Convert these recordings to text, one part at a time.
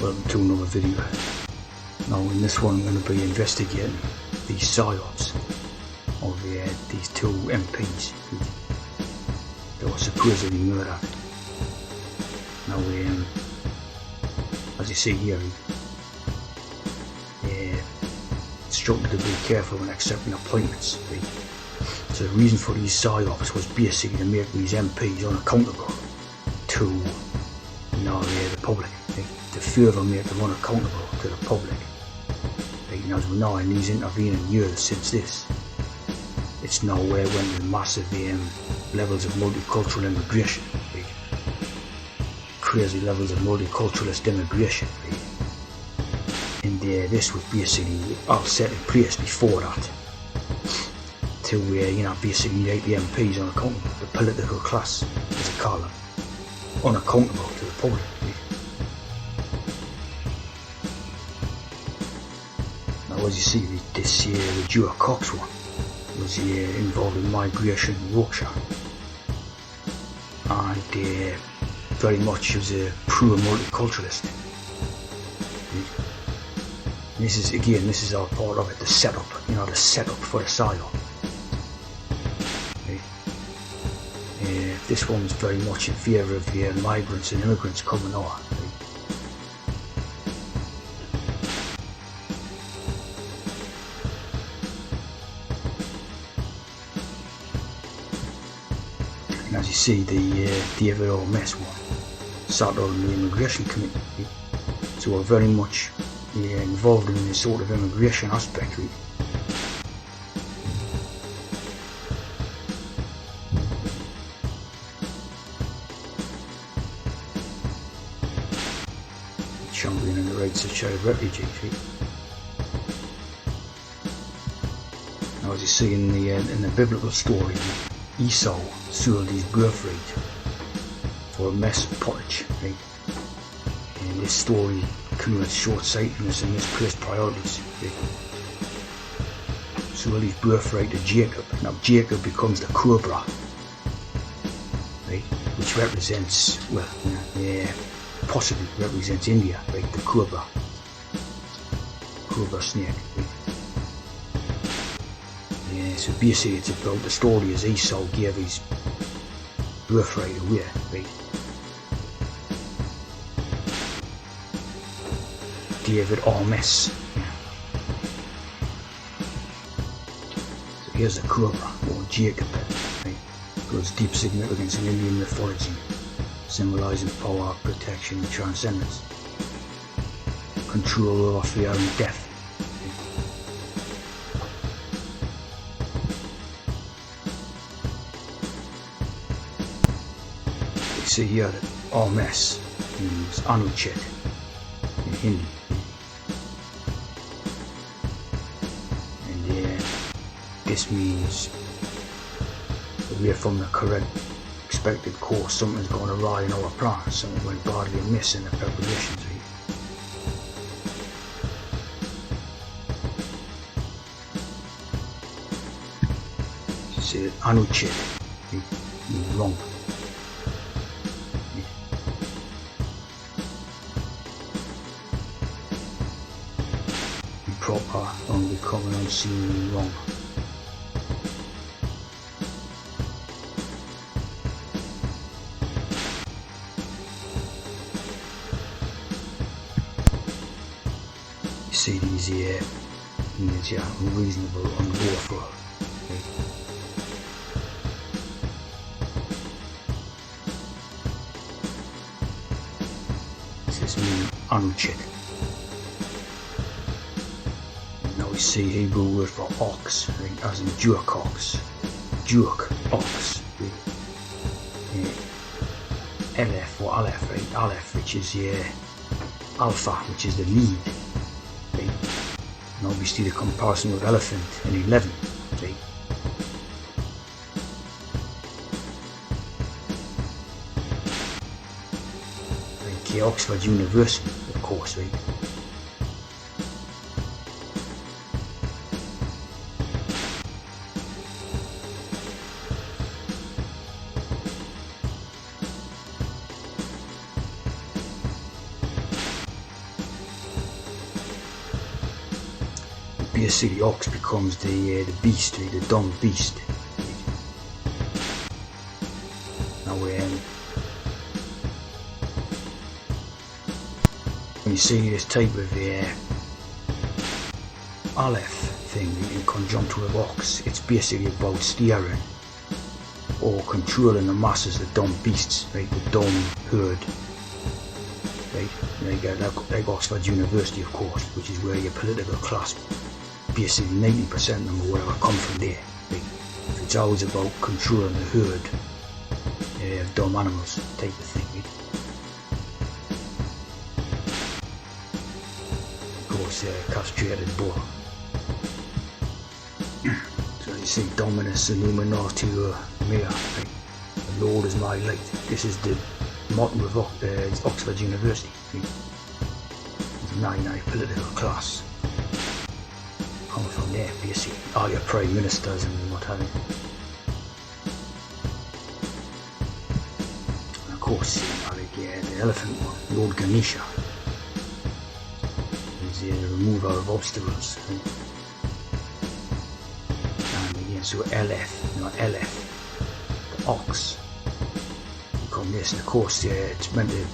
Welcome to another video. Now in this one I'm going to be investigating these psyops of these two MPs that were supposedly murdered. Now as you see here, instructed to be careful when accepting appointments. So the reason for these psyops was basically to make these MPs unaccountable to the public. To further make them unaccountable to the public. As we know, in these intervening years since this, it's now where went the massive levels of multicultural immigration, crazy levels of multiculturalist immigration, and this was basically all set in place before that to basically make the MPs unaccountable, the political class, as they call them, unaccountable to the public. As you see, this the Joe Cox one was involved in migration in Yorkshire, and very much was a true multiculturalist. This is all part of it, the setup, the setup for the psyop. This one was very much in favour of migrants and immigrants coming over. And as you see, the David Mess one sat on the immigration committee, so we're very much involved in this sort of immigration aspect. Championing the rights of child refugees. Now, as you see in the biblical story, Esau sold his birthright for a mess of pottage, and this story connotes short-sightedness and misplaced priorities. Sold his birthright to Jacob. Now Jacob becomes the cobra, which represents, possibly represents India, the cobra snake. So basically it's about the story as Esau gave his birthright away, David Mess. So here's the cobra, or Jacob, for its deep significance in Indian mythology, symbolising power, protection and transcendence, control over fear and death. See here that Mess means Anuchet in Hindi, and this means away from the correct expected course. Something's gone awry in our plans, something went badly amiss in the preparations. See, Anuchet means wrong. Proper, unbecoming, unseemly, wrong. You see these means unreasonable, unlawful. This means Anuchet. See Hebrew word for ox, as in jerk ox, ox, Aleph or Aleph, Aleph, which is Alpha, which is the lead, and obviously the comparison with elephant in 11, Oxford University, of course, basically Ox becomes the beast, right? The dumb beast. Now when you see this type of Aleph thing in conjunction with Ox, it's basically about steering or controlling the masses, the dumb beasts, right? The dumb herd, right? Like Oxford University, of course, which is where your political class, basically 90% of them or whatever, come from there, right? So it's always about controlling the herd of dumb animals type of thing, right? Of course, castrated bull. So you see Dominus Illuminatio Mea, right? The Lord is my light. This is the motto of Oxford University, right? It's a 99 political class. Coming from there, basically. All your prime ministers and what have you. And of course, the elephant one, Lord Ganesha. He's the remover of obstacles, right? So Aleph, the ox, become this, and of course, it's meant to,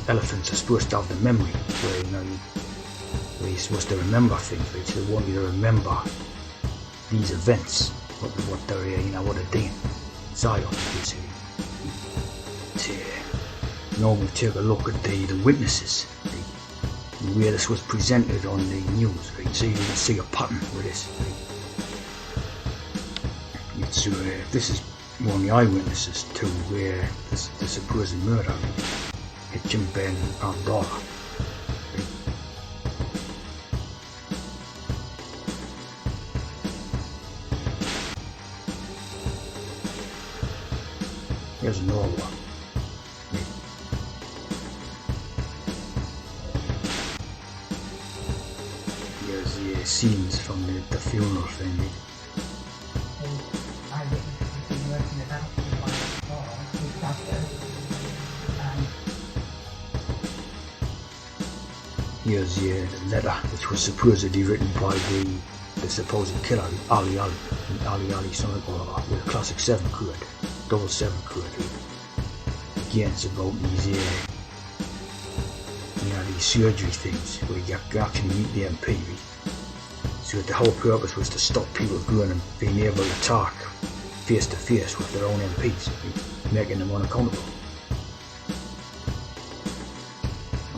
elephants are supposed to have the memory, where you're supposed to remember things, right? So they want you to remember these events, what they're, what they're doing. Zion, basically. Normally take a look at the witnesses, right? Where this was presented on the news, right? So you can see a pattern with this, right? So this is one of the eyewitnesses to where the supposed murder Hitchin Ben Abdallah. Here's another one. Here's the scenes from the funeral thing. Here's the letter which was supposedly written by the supposed killer, Ali, something with a classic 7 code, double 7 code. Again, it's about these, these surgery things where you can actually meet the MP. So the whole purpose was to stop people going and being able to talk face to face with their own MPs, making them unaccountable.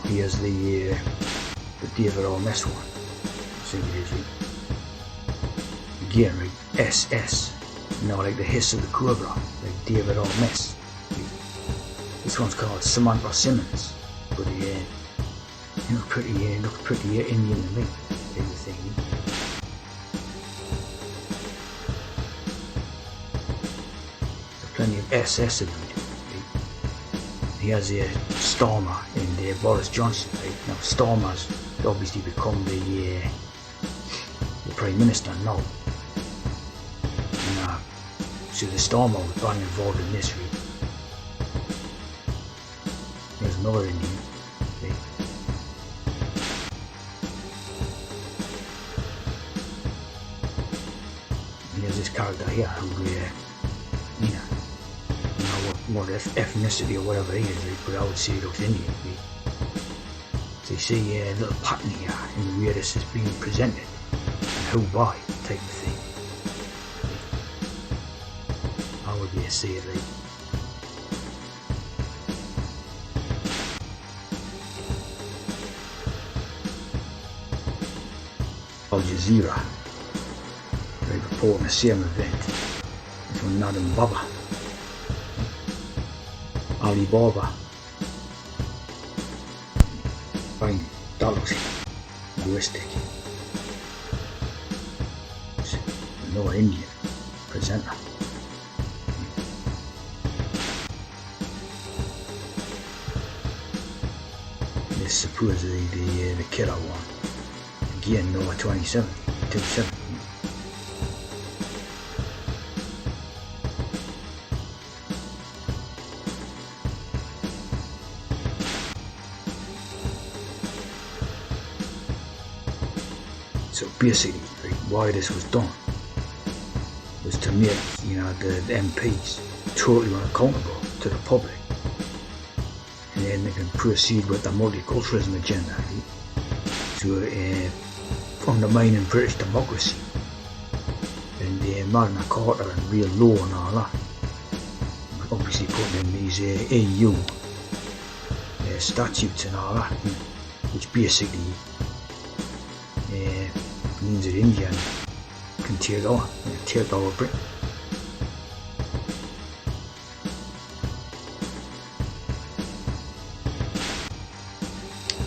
Here's the David Ormes one. I think it is, right? Again, right? SS. Like the hiss of the cobra, like David Ormes. Right? This one's called Samantha Simmons, but he looks pretty Indian to me. Everything. There's plenty of SS about it. He has a Stormer and Boris Johnson, right? Now Stormer's obviously become the Prime Minister now. And, so the Stormer was bang involved in this, right? There's another Indian, right? Here's this character here who, what ethnicity or whatever he is, right? But I would say he looks Indian, right? So you see a little pattern here in the way this is being presented, and who by type of thing. Right? I would be a say it, right? Al Jazeera, right, reporting the same event. This one, Nadam Baba. Alibaba. Fine, that looks realistic. It's another Indian presenter. This is supposedly the killer one. Again, number 27. So basically, right, why this was done was to make, you know, the MPs totally unaccountable to the public, and then they can proceed with the multiculturalism agenda, to undermining British democracy and Magna Carta and real law and all that. Obviously putting in these EU statutes and all that, which basically means that India can take over Britain.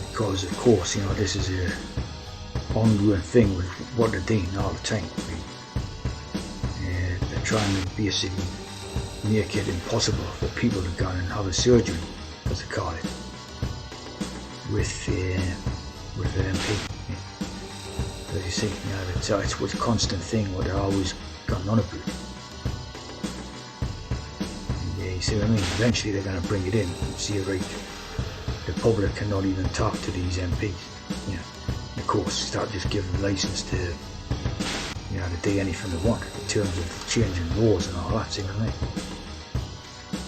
Because of course, you know, this is a ongoing thing with what they're doing all the time. They're trying to basically make it impossible for people to go and have a surgery, as they call it, with the MP. As you see, you know, it's a constant thing what they're always going on about. And, you see what I mean? Eventually they're going to bring it in and see, right, the public cannot even talk to these MPs. You know, and of course, start just giving license to, you know, to do anything they want in terms of changing laws and all that. See what I mean?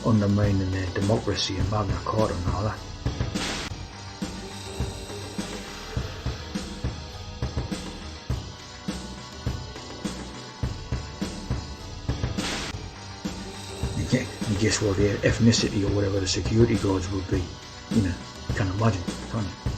Undermining the democracy and Magna Carta and all that. And guess what, their ethnicity or whatever the security guards will be, you know, you can imagine, can't you?